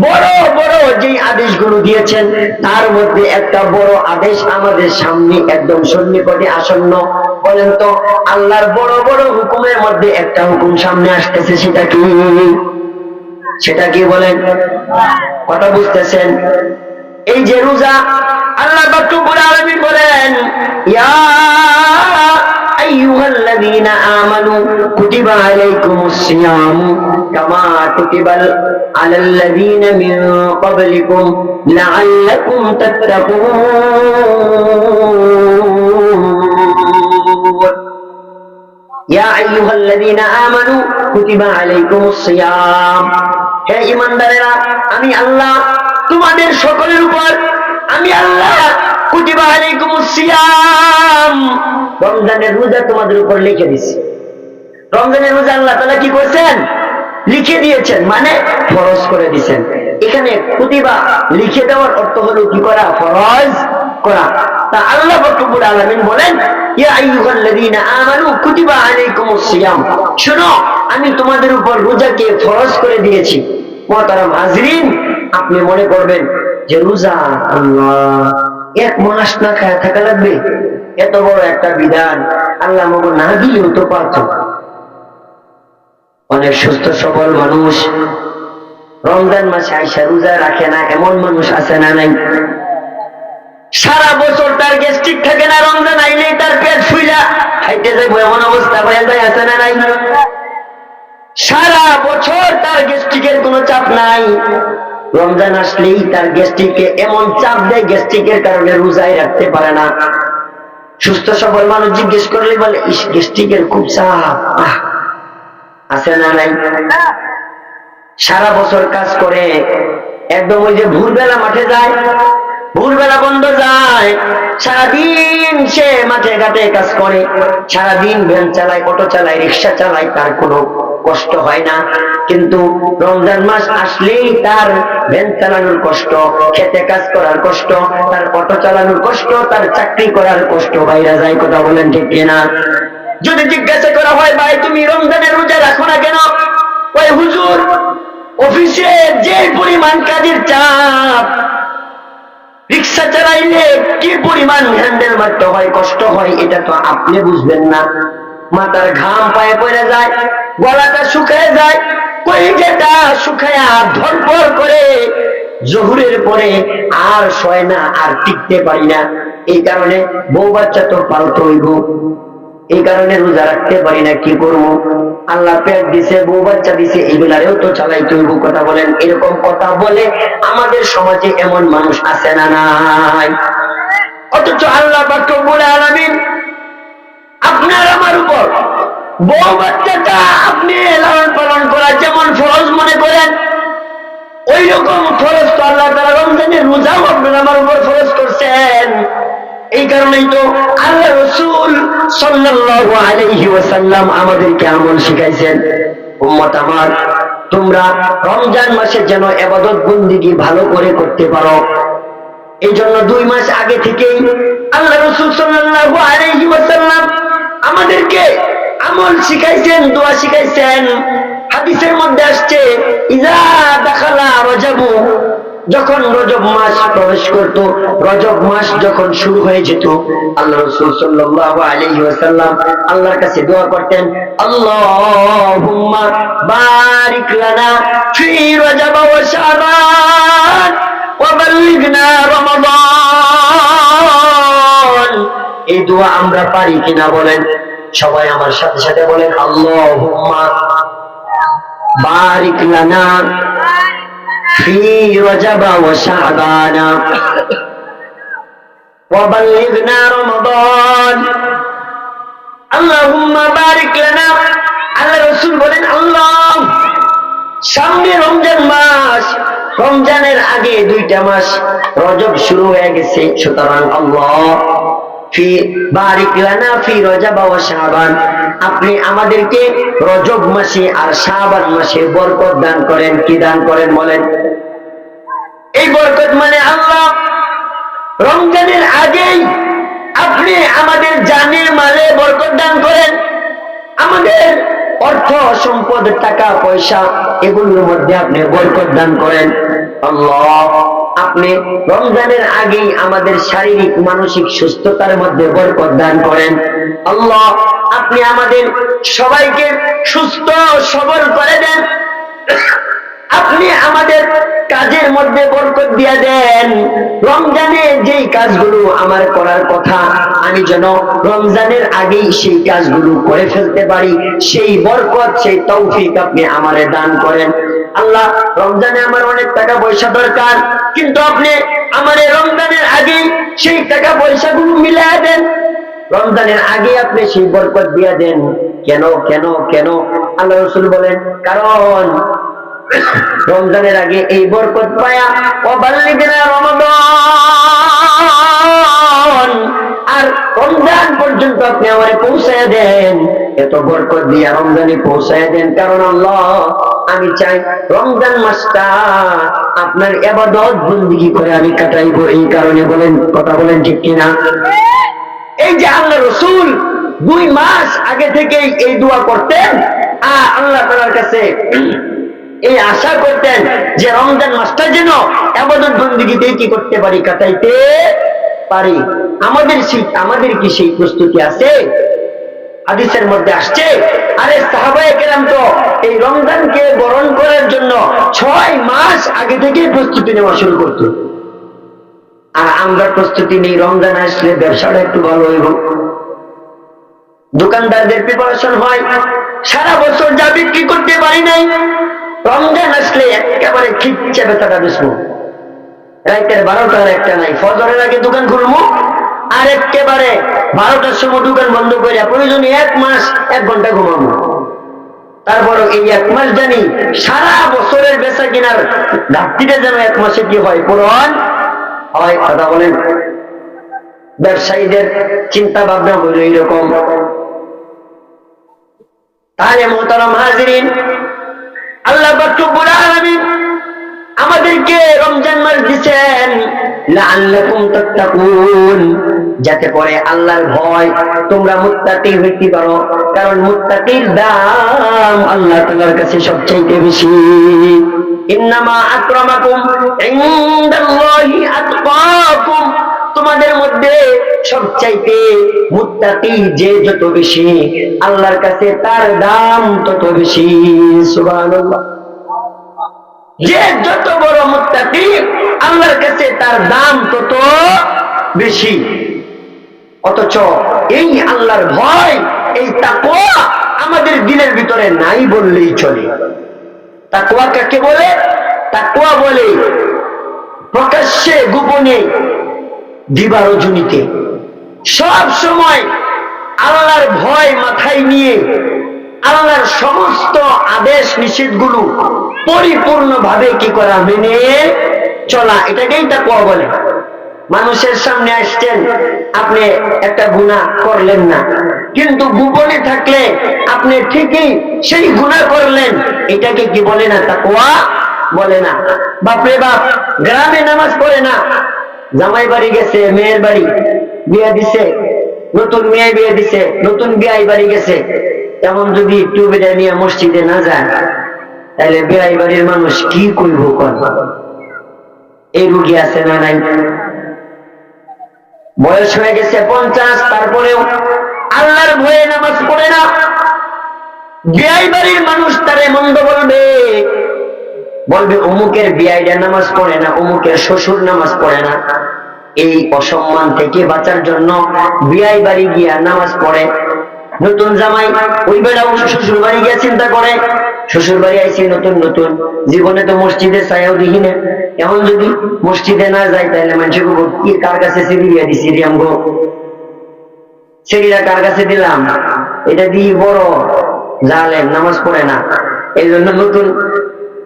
বড় বড় যে আদেশগুলো দিয়েছেন, তার মধ্যে একটা বড় আদেশ আমাদের সামনে একদম সন্নিকটে আসন্ন। বলেন তো, আল্লাহর বড় বড় হুকুমের মধ্যে একটা হুকুম সামনে আসতেছে, সেটা কি? সেটা কি বলেন? কথা বুঝতেছেন? এই যে রোজা, আল্লাহ পাক রব্বুল আলামিন বলেন, ইয়া আইয়ুহাল্লাযীনা আমানু কুতিবা আলাইকুমুস সিয়ামু কামা কুতিবা আলাল্লাযীনা মিন ক্বাবলিকুম লাআল্লাকুম তাত্তাকুন। ইয়া আইয়ুহাল্লাযীনা আমানু কুতিবা আলাইকুমুস সিয়াম, হে ঈমানদারেরা, আমি আল্লাহ তোমাদের সকলের উপর, আমি আল্লাহ কুতিবা আলাইকুমুস সিয়াম, রমজানের রোজা তোমাদের উপর লিখে দিয়েছি। রমজানের রোজা আল্লাহ তাআলা কি করেছেন? লিখে দিয়েছেন, মানে ফরজ করে দিয়েছেন। এখানে কুতিবা লিখে দেওয়ার অর্থ হলো কি করা? ফরজ করা। তা আল্লাহ রব্বুল আলামিন বলেন, ইয়া আইয়ুহাল্লাযীনা আমানু কুতিবা আলাইকুমুস সিয়াম, শুনো আমি তোমাদের উপর রোজাকে ফরজ করে দিয়েছি। মুহতারাম হাজিরিন, আপনি মনে করবেন যে রোজা, আল্লাহ 1 মাস না খায় থাকা লাগবে? এত বড় একটা বিধান আল্লাহ আমাকে না দিলেও তো পারত। অনেক সুস্থ সবল মানুষ রমজান মাসে আইসা রোজা রাখে না, এমন মানুষ আছে না নাই? সারা বছর তার গ্যাস্ট্রিক থাকে না, রমজান আইলেই তার পেট ফুইলা খাইতে যাইব এমন অবস্থা হয়ে যায়, আছে না নাই? সারা বছর তার গ্যাস্ট্রিকের কোনো চাপ নাই, রমজান আসলেই তার গ্যাস্ট্রিকে এমন চাপ দেয়, গ্যাস্ট্রিকের কারণে রোজাই রাখতে পারে না। সুস্থ সবল মানুষ জিজ্ঞেস করলে বলে গ্যাস্ট্রিকের খুব চাপ আছে না নাই? সারা বছর কাজ করে একদম ওই যে ভোরবেলা মাঠে যায়, ভোরবেলা বন্ধ যায়, সারাদিন সে মাঠে ঘাটে কাজ করে, সারাদিন ভ্যান চালায়, অটো চালায়, রিক্সা চালায়, তার কোনো কষ্ট হয় না। কিন্তু রমজান মাস আসলেই তার ভ্যান চালানোর কষ্ট, খেতে কাজ করার কষ্ট, তার অটো চালানোর কষ্ট, তার চাকরি করার কষ্ট বাইরে যায়। কথা বলেন ঠিক কিনা? যদি জিজ্ঞাসা করা হয় ভাই তুমি রমজানের রোজা রাখো না কেন? ওই হুজুর অফিসে যে পরিমাণ কাজের চাপ, রিক্সা চালাইলে কি পরিমাণ হ্যান্ডেল মারতে হয়, কষ্ট হয়, এটা তো আপনি বুঝবেন না। মাথার ঘাম পায়ে পড়ে যায়, গলাটা শুকায় যায়, কলিজাটা শুকায়া ধরপড় করে, জহুরের পরে আর সয় না, আর টিকতে পারি না। এই কারণে বউ বাচ্চা তো পালতে হইব, এই কারণে রোজা রাখতে পারি না, কি করবো? আল্লাহ পেট দিছে, বউ বাচ্চা দিছে, এইগুলারেও তো চালাইতে হইব। কথা বলেন, এরকম কথা বলে আমাদের সমাজে এমন মানুষ আছে না নাই? অথচ আল্লাহ পাক রব্বুল আলামিন আপনার আমার উপর বউ বাচ্চাটা আপনি লালন পালন করা যেমন ফরজ মনে করেন, ওই রকম ফরজ তো আল্লাহ তাআলা রমজানের রোজাও আপনার আমার উপর ফরজ করছেন। এই কারণেই তো আল্লাহ রাসূল সাল্লাল্লাহু আলাইহি ওয়াসাল্লাম আমাদেরকে আমল শিখাইছেন। উম্মত আমার, তোমরা রমজান মাসে যেন ইবাদত বন্দেগী ভালো করে করতে পারো, এই জন্য 2 মাস আগে থেকেই আল্লাহ রাসূল সাল্লাল্লাহু আলাইহি ওয়াসাল্লাম আমাদেরকে আমল শিখাইছেন, দোয়া শিখাইছেন। হাদিসের মধ্যে আসছে ইজা দাখালা রজবু, যখন রজব মাস প্রবেশ করত, রজব মাস যখন শুরু হয়ে যেত, আল্লাহ রাসূল সাল্লাল্লাহু আলাইহি ওয়াসাল্লাম আল্লাহর কাছে দোয়া করতেন, আল্লাহুম্মা বারিক লানা ফি রজব ওয়া শাবান ওয়া বাল্লিগনা রমাদান। এই দোয়া আমরা পারি কিনা বলেন? সবাই আমার সাথে সাথে বলেন, আল্লাহুম্মা বারিক লানা ফি রজব ওয়া শাবান ওয়া বাল্লিগনা রমাদান। আল্লাহুম্মা বারিক লানা, আল্লাহ রাসূল বলেন, আল্লাহ সামনে রমজান মাস, রমজানের আগে 2টা মাস রজব শুরু হয়ে গেছে, সুতরাং আল্লাহ ফি বারিক লানা ফি রজব ওয়া শাবান, আপনি আমাদেরকে রজব মাসে আর শাবান মাসে বরকত দান করেন। কি দান করেন বলেন? এই বরকত মানে আল্লাহ রমজানের আগেই আপনি আমাদের জানে মালে বরকত দান করেন, আমাদের অর্থ সম্পদ টাকা পয়সা এগুলোর মধ্যে আপনি বরকত দান করেন। আল্লাহ আপনি রমজানের আগেই আমাদের শারীরিক মানসিক সুস্থতার মধ্যে বরকত দান করেন। আল্লাহ আপনি আমাদের সবাইকে সুস্থ সবল করে দেন, আপনি আমাদের কাজের মধ্যে বরকত দিয়ে দেন। রমজানে যেই কাজগুলো আমার করার কথা, আমি যেন রমজানের আগেই সেই কাজগুলো করে ফেলতে পারি, সেই বরকত সেই তৌফিক আপনি আমারে দান করেন। আল্লাহ রমজানে আমার অনেক টাকা পয়সা দরকার, কিন্তু আপনি আমারে রমজানের আগেই সেই টাকা পয়সাগুলো মিলিয়ে দেন, রমজানের আগে আপনি সেই বরকত দিয়ে দেন। কেন কেন কেন? আল্লাহ রাসূল বলেন, কারণ রমজানের আগে এই বরকত পায়া ওয়াবাল্লিগনা রমাদান, আর রমজান পর্যন্ত আপনি আমারে পৌঁছায় দেন, এত বরকত দিয়ে রমজানে পৌঁছায় দেন। কারণ আল্লাহ আমি চাই রমজান মাসটা আপনার ইবাদত বন্দেগী করে আমি কাটাইবো। এই কারণে বলেন, কথা বলেন ঠিক কিনা? এই যে আল্লাহ রাসূল 2 মাস আগে থেকেই এই দোয়া করতেন, আল্লাহ তাআলার কাছে এই আশা করতেন যে রমজান মাসটা যেন ইবাদত বন্দেগীতে কি করতে পারি, কাটাইতে পারি। আমাদের কি সেই প্রস্তুতি আছে? হাদিসের মধ্যে আসছে, আরে সাহাবায়ে কেরাম তো এই রমজানকে বরণ করার জন্য 6 মাস আগে থেকে প্রস্তুতি নেওয়া শুরু করত। আর আমরা প্রস্তুতি নেই, রমজান আসলে ব্যবসাটা একটু ভালো হইব, দোকানদারদের প্রিপারেশন হয়, সারা বছর যা বিক্রি করতে পারি নাই, রমজান আসলে একেবারে খিচ্ছে বেচাটা বেসবো, রাইতের 12টার একটা নাই, ফজরের আগে দোকান খুলবো, আর একেবারে 12টার সময় দোকান বন্ধ করে প্রয়োজনে 1 মাস 1 ঘন্টা ঘুমাবো। তারপরও এই 1 মাস জানি সারা বছরের বেচা কিনার ঘাটতিটা যেন 1 মাসে কি হয়, পূরণ হয়। কথা বলেন, ব্যবসায়ীদের চিন্তা ভাবনা হইল এইরকম। তাহলে মোহতারাম হাজিরিন, আল্লাহ পাক রব্বুল আলামিন আমাদেরকে রমজান মাস দিয়েছেন লাআল্লাকুম তাত্তাকুন, যাতে করে আল্লাহর ভয় তোমরা মুত্তাকি হইতে পারো। কারণ মুত্তাকির দাম আল্লাহ তাআলার কাছে সবচেয়ে বেশি। ইন্নামা আকরামাকুম ইনদাল্লাহি আতকাকুম, তোমাদের মধ্যে সবচাইতে মুত্তাকি যে যত বেশি আল্লাহর কাছে তার দাম তত বেশি। সুবহানাল্লাহ। যে যত বড় মুত্তাকি আল্লাহর কাছে তার দাম তত বেশি। অথচ এই আল্লাহর ভয়, এই তাকওয়া আমাদের দিলের ভিতরে নাই বললেই চলে। তাকওয়া কাকে বলে? তাকওয়া বলে প্রকাশ্যে গোপনে দিবা রজনীতে সব সময় আল্লাহর ভয় মাথায় নিয়ে আল্লাহর সমস্ত আদেশ নিষেধগুলো পরিপূর্ণভাবে কি করা, মেনে চলা, এটাকেই তাকওয়া বলে। মানুষের সামনে আসছেন, আপনি একটা গুনাহ করলেন না, কিন্তু গোপনে থাকলে আপনি ঠিকই সেই গুনাহ করলেন, এটাকে কি বলে না? তাকওয়া বলে না। বাপরে বাপ, গ্রামে নামাজ পড়ে না, জামাই বাড়ি গেছে, মেয়ের বাড়ি বিয়ে দিছে, নতুন মেয়ে বিয়ে দিছে, নতুন বিয়াই বাড়ি গেছে, তেমন যদি টিউবেটা নিয়ে মসজিদে না যায় তাহলে বিয়াই বাড়ির মানুষ কি কইব? এই রুগী আছে না নাই? বয়স হয়ে গেছে 50, তারপরেও আল্লাহর ভয়ে নামাজ পড়ে না। বিয়াই বাড়ির মানুষ তারে মন্দ বলবে, বলবে অমুকের বিয়াইটা নামাজ পড়ে না, অমুকের শ্বশুর নামাজ পড়ে না। এই অসম্মান থেকে বাঁচার জন্য বিয়াই বাড়ি গিয়া নামাজ পড়ে। নতুন জামাই ওই বেড়া শ্বশুর বাড়ি গিয়া চিন্তা করে, শ্বশুর বাড়ি আইছি নতুন নতুন, জীবনে তো মসজিদে ছায়াও দেখি না, এখন যদি মসজিদে না যাই তাহলে মানুষের কি কার কাছে সিঁড়ি দিয়া দিছি রে, আমগো সিঁড়িটা কার কাছে দিলাম, এটা দিয়ে বড় জালেম, নামাজ পড়ে না। এই জন্য নতুন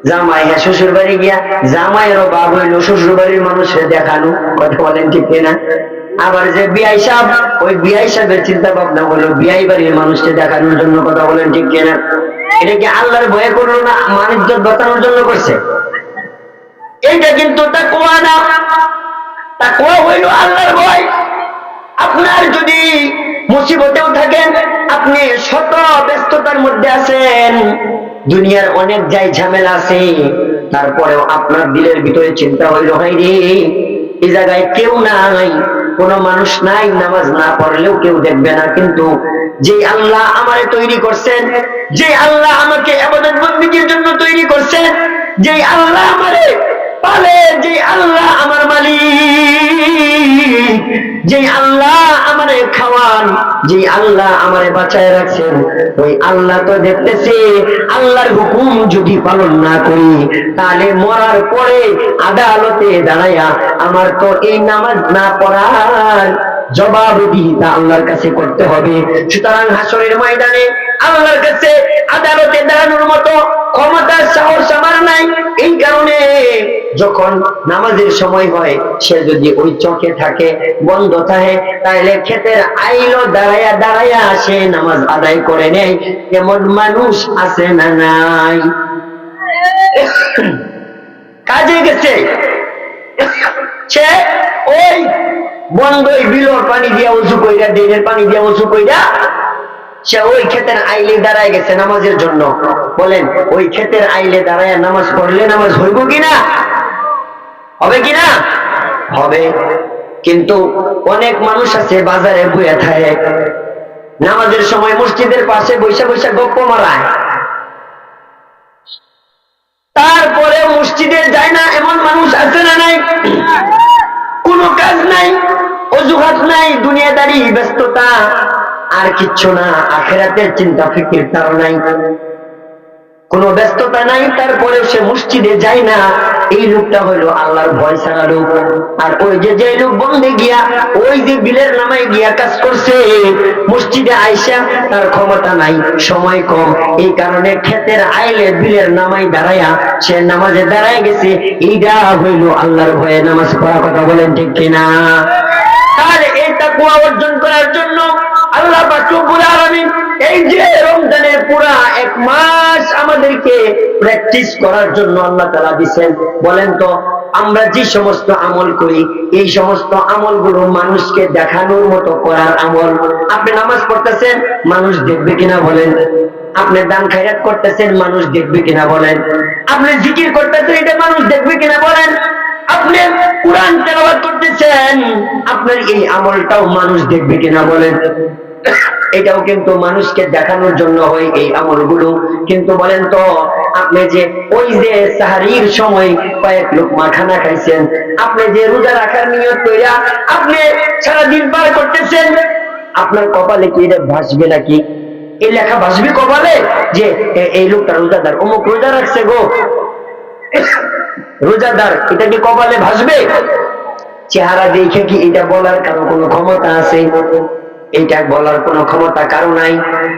জামাই হ্যাঁ শ্বশুর বাড়ি গিয়া জামাইয়েরও বাপ হইলো শ্বশুর বাড়ির মানুষের দেখানো। কথা বলেন ঠিক কিনা? আবার যে বিয়াই সাহেব, ওই বিয়াই সাহেবের চিন্তা ভাবনা হলো বিয়াই বাড়ির মানুষকে দেখানোর জন্য। কথা বলেন ঠিক কিনা? এটা কি আল্লাহর ভয়ে করলো না, মানিজ্জত বাঁচানোর জন্য করছে? এইটা কিন্তু তাকওয়া না। তাকওয়া হইল আল্লাহর ভয়। আপনার যদি মুসিবতেও থাকেন, আপনি শত ব্যস্ততার মধ্যে আছেন, দুনিয়ার অনেক যাই ঝামেলা আছে, তারপরেও আপনার দিলের ভিতরে চিন্তা হইল হয় রে, এই জায়গায় কেউ নাই, কোনো মানুষ নাই, নামাজ না পড়লেও কেউ দেখবে না, কিন্তু যে আল্লাহ আমারে তৈরি করছেন, যে আল্লাহ আমাকে ইবাদত বন্দেগীর জন্য তৈরি করছেন, যে আল্লাহ আমারে পালে, যে আল্লাহ আমার মালিক, যে আল্লাহ আমারে খাওয়ান, যে আল্লাহ আমারে বাঁচায় রাখছেন, ওই আল্লাহ তো দেখতেছে আল্লাহর হুকুম যদি পালন না করি তাহলে মরার পরে আদালতে দাঁড়াইয়া আমার তো এই নামাজ না পড়ার জবাবদিহিতা আল্লাহর কাছে করতে হবে। সুতরাং হাসরের ময়দানে আল্লাহর কাছে আদালতে দাঁড়ানোর মতো ক্ষমতা সাহস আমার নাই। এই কারণে যখন নামাজের সময় হয়, সে যদি ওই চোখে থাকে, বন্ধ থাকে, তাহলে ক্ষেতের আইলো দাঁড়াইয়া দাঁড়াইয়া সে নামাজ আদায় করে নেয়। এমন মানুষ আছে না নাই? কাজে গেছে, সে ওই বন্ধ বিলর পানি দিয়া উঁচু কইরা, ড্রেনের পানি দিয়া উঁচু কইরা সে ওই ক্ষেতের আইলে দাঁড়ায় গেছে নামাজের জন্য। বলেন, ওই ক্ষেতের আইলে দাঁড়ায় নামাজ পড়লে নামাজ হইব কিনা? হবে কিনা? হবে। কিন্তু অনেক মানুষ আছে বাজারে বইয়া থাকে, নামাজের সময় মসজিদের পাশে বৈশা বৈশা গপ্প মারায়, তারপরে মসজিদে যায় না। এমন মানুষ আছে না নাই? কোনো কাজ নাই, অজুহাত নাই, দুনিয়াদারি ব্যস্ততা, আর কিচ্ছু না, আখিরাতের চিন্তা ফিকির তার নাই। কোনো ব্যস্ততা নাই, তারপরে সে মসজিদে যায় না, এই লোকটা হইলো আল্লাহর ভয় ছাড়া লোক। আর ওই যে লোক বন্ধে গিয়া ওই যে বিলের নামায় গিয়া কাজ করছে, মসজিদে আইসা তার ক্ষমতা নাই, সময় কম, এই কারণে ক্ষেতের আইলে বিলের নামায় দাঁড়াইয়া সে নামাজে দাঁড়ায় গেছে, এইটা হইলো আল্লাহর ভয়ে নামাজ পড়া। কথা বলেন ঠিক কিনা? তাহলে এই তাকওয়া অর্জন করার জন্য আল্লাহ পাক রব্বুল আলামিন এই যে রমজানের পুরা 1 মাস আমাদেরকে প্র্যাকটিস করার জন্য আল্লাহ তাআলা দিবেন। বলেন তো, আমরা যে সমস্ত আমল করি, এই সমস্ত আমলগুলো মানুষকে দেখানোর মতো করার আমল। আপনি নামাজ পড়তেছেন, মানুষ দেখবে কিনা বলেন? আপনি দান খায়রাত করতেছেন, মানুষ দেখবে কিনা বলেন? আপনি জিকির করতেছেন, এটা মানুষ দেখবে কিনা বলেন? আপনি কোরআন তেলাওয়াত করতেছেন, আপনার এই আমলটাও মানুষ দেখবে কিনা বলেন? এটাও কিন্তু মানুষকে দেখানোর জন্য হয় এই আমলগুলো। কিন্তু বলেন তো, আপনি যে ওই যে সাহারির সময় কয়েক লোকমা খানা খাইছেন, আপনি যে রোজা রাখার নিয়ত কইরা আপনি সারাদিন পার করতেছেন, আপনার কপালে কি এটা ভাসবে নাকি? এই লেখা ভাসবে কপালে যে এই লোকটা রোজাদার, অমুক রোজা রাখছে গো, রোজাদার, এটা কি কপালে ভাসবে? চেহারা দেখে কি এটা বলার কারো কোনো ক্ষমতা আছে? এটা বলার কোনো ক্ষমতা কারো নাই।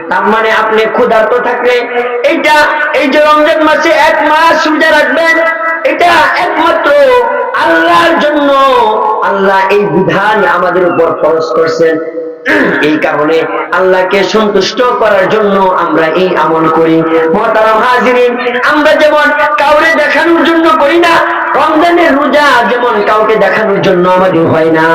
তার মানে আপনি ক্ষুধার্ত থাকলে এইটা, এই যে রমজান মাসে 1 মাস রোজা রাখবেন, এটা একমাত্র আল্লাহর জন্য। আল্লাহ এই বিধান আমাদের উপর ফরজ করছেন। এই কারণে আল্লাহকে সন্তুষ্ট করার জন্য আমরা এই আমল করি। মুহতারাম হাজিরিন, আমরা যেমন কাউরে দেখানোর জন্য করি না, রমজানের রোজা যেমন কাউকে দেখানোর জন্য আমাদের হয় না,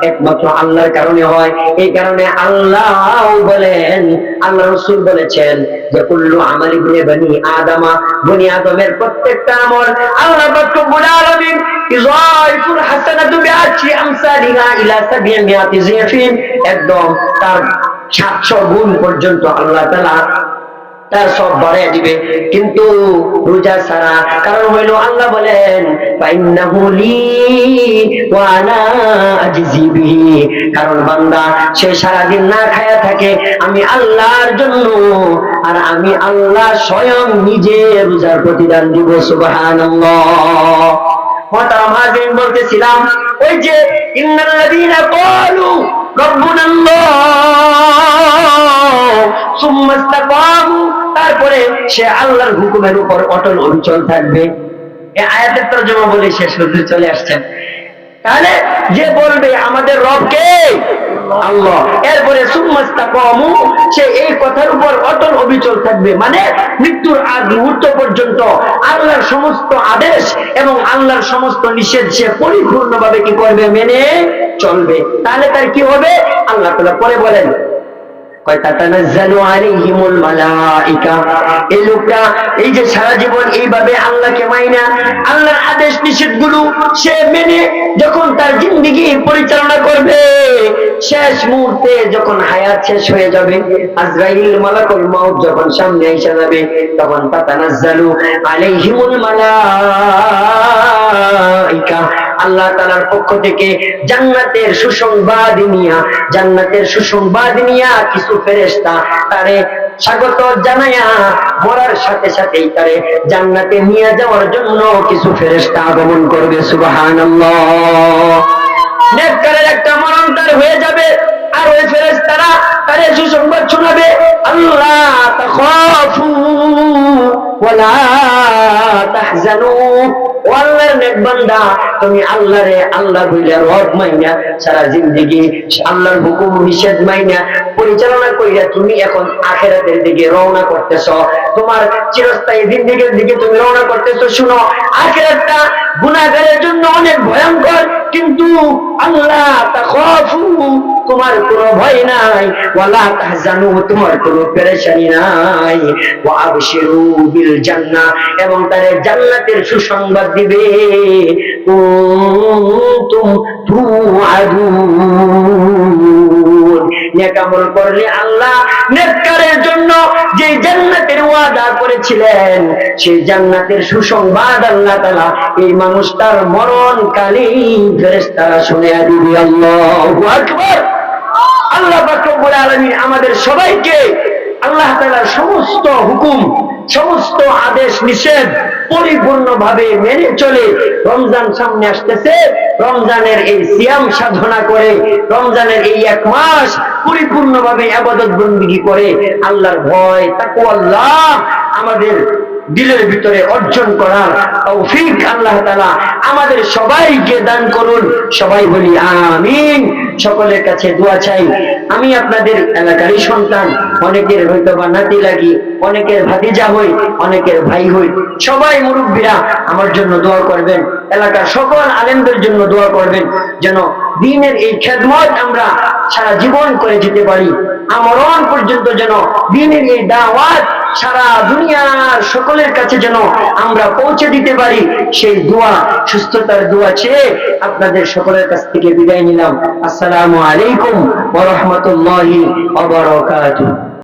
একমাত্র আল্লাহর কারণে হয়। এই কারণে আল্লাহ বলেন, আল্লাহ রাসূল বলেছেন যে কুল্লু আমালি বনি আদমা, বনি আদমের প্রত্যেকটা আমল আল্লাহ পাক রব্বুল আলামিন ইযাইফুল হাসানাতু বিআশরি আমসালিহা ইলা 700 যিফিন, একদম তার 700 গুণ পর্যন্ত আল্লাহ তাআলা তার সব বাড়িয়ে দিবে, কিন্তু রোজা ছাড়া। কারণ হইলো আল্লাহ বলেন ফাইন্নাহু লি ওয়া আনা আজজি বিহি, কারণ বান্দা সে সারাদিন না খায়া থাকে আমি আল্লাহর জন্য, আর আমি আল্লাহ স্বয়ং নিজে রোজার প্রতিদান দিব। সুবহানাল্লাহ। মুহতারাম হাজিরিন, বলতেছিলাম ওই যে ইন্নাল্লাযীনা ক্বালু রাব্বুনাল্লাহ সুম্মা ইসতাকামু, তারপরে সে আল্লাহর হুকুমের উপর অটল অবিচল থাকবে। এই আয়াতের তরজমা বলে শেষ করতে চলে আসছেন। তাহলে যে বলবে আমাদের রব কে? আল্লাহ, এরপরে সুম্মা ইসতাকামু, সে এই কথার উপর অটল অবিচল থাকবে, মানে মৃত্যুর আগ মুহূর্ত পর্যন্ত আল্লাহর সমস্ত আদেশ এবং আল্লাহর সমস্ত নিষেধ সে পরিপূর্ণভাবে কি করবে? মেনে চলবে। তাহলে তার কি হবে? আল্লাহ তাআলা পরে বলেন তাতানাজ্জালু আলাইহিমুল মালাইকা, এই লোকটা এই যে সারা জীবন এইভাবে আল্লাহকে মাইনা আল্লাহর আদেশ নিষেধগুলো সে মেনে যখন তার জিন্দেগি পরিচালনা করবে, শেষ মুহূর্তে যখন হায়াত শেষ হয়ে যাবে, আজরাইল মালাকুল মাউত যখন সামনে এসে যাবে, তখন তাতানাজ্জালু আলাইহিমুল মালাইকা, আল্লাহ তাআলার পক্ষ থেকে জান্নাতের সুসংবাদ নিয়া কিছু ফেরেশতা তারে স্বাগত জানায়া মরার সাথে সাথেই তারে জান্নাতে নিয়ে যাওয়ার জন্য কিছু ফেরেশতা আগমন করবে। সুবহানাল্লাহ। নেককারের একটা মরণ তার হয়ে যাবে, আর ওই ফেরেশতারা তারে সুসংবাদ শোনাবে, আল্লাহ তাখাফু ওয়ালা তাহজানু, ও আল্লাহর নেক বান্দা, তুমি আল্লাহরে আল্লাহ বইলা রব মাইনা সারা জিন্দেগি আল্লাহর হুকুম নিষেধ মাইনা পরিচালনা কইরা তুমি এখন আখিরাতের দিকে রওনা করতেছো, তোমার চিরস্থায়ী জিন্দেগির দিকে তুমি রওনা করতেছো। শুনো, আখিরাতটা গুনাহগারের জন্য অনেক ভয়ঙ্কর, কিন্তু আল্লাহ তাখাফু, তোমার কোনো ভয় নাই, ওয়ালা তাহজানু, তোমার কোনো পেরেশানি নাই, ওয়া আবশিরু বিল জান্নাহ, এবং তারে জান্নাতের সুসংবাদ দিবে। কুনতুম তুআদুন, নেক আমল করলে আল্লাহ নেককারের জন্য যে জান্নাতের ওয়াদা করেছিলেন, সেই জান্নাতের সুসংবাদ আল্লাহ তাআলা এই মানুষটার মরণকালীন ফেরেশতারা শুনিয়ে দিবে। আল্লাহু আকবার। আল্লাহ পাক রব্বুল আলামিন আমাদের সবাইকে আল্লাহ তাআলার সমস্ত হুকুম সমস্ত আদেশ নিষেধ পরিপূর্ণভাবে মেনে চলে রমজান সামনে আসতেছে, রমজানের এই সিয়াম সাধনা করে রমজানের এই 1 মাস পরিপূর্ণভাবে ইবাদত বন্দেগী করে আল্লাহর ভয় তাকওয়াল্লাহ আমাদের দিলের ভিতরে অর্জন করার তৌফিক আল্লাহ তাআলা আমাদের সবাইকে দান করুন। সবাই বলি আমিন। সকলের কাছে দোয়া চাই। আমি আপনাদের এলাকারই সন্তান, অনেকের হয়তো বা নাতি লাগি, অনেকের ভাতিজা হই, অনেকের ভাই হই। সবাই মুরব্বীরা আমার জন্য দোয়া করবেন, এলাকার সকল আলেমদের জন্য দোয়া করবেন, যেন দ্বীনের এই খেদমত আমরা সারা জীবন করে যেতে পারি। আমরণ পর্যন্ত যেন দ্বীনের এই দাওয়াত সারা দুনিয়ার সকলের কাছে যেন আমরা পৌঁছে দিতে পারি। সেই দোয়া, সুস্থতার দোয়া চেয়ে আপনাদের সকলের কাছ থেকে বিদায় নিলাম। আসসালামু আলাইকুম ওয়া রাহমাতুল্লাহি ওয়া বারাকাতুহু।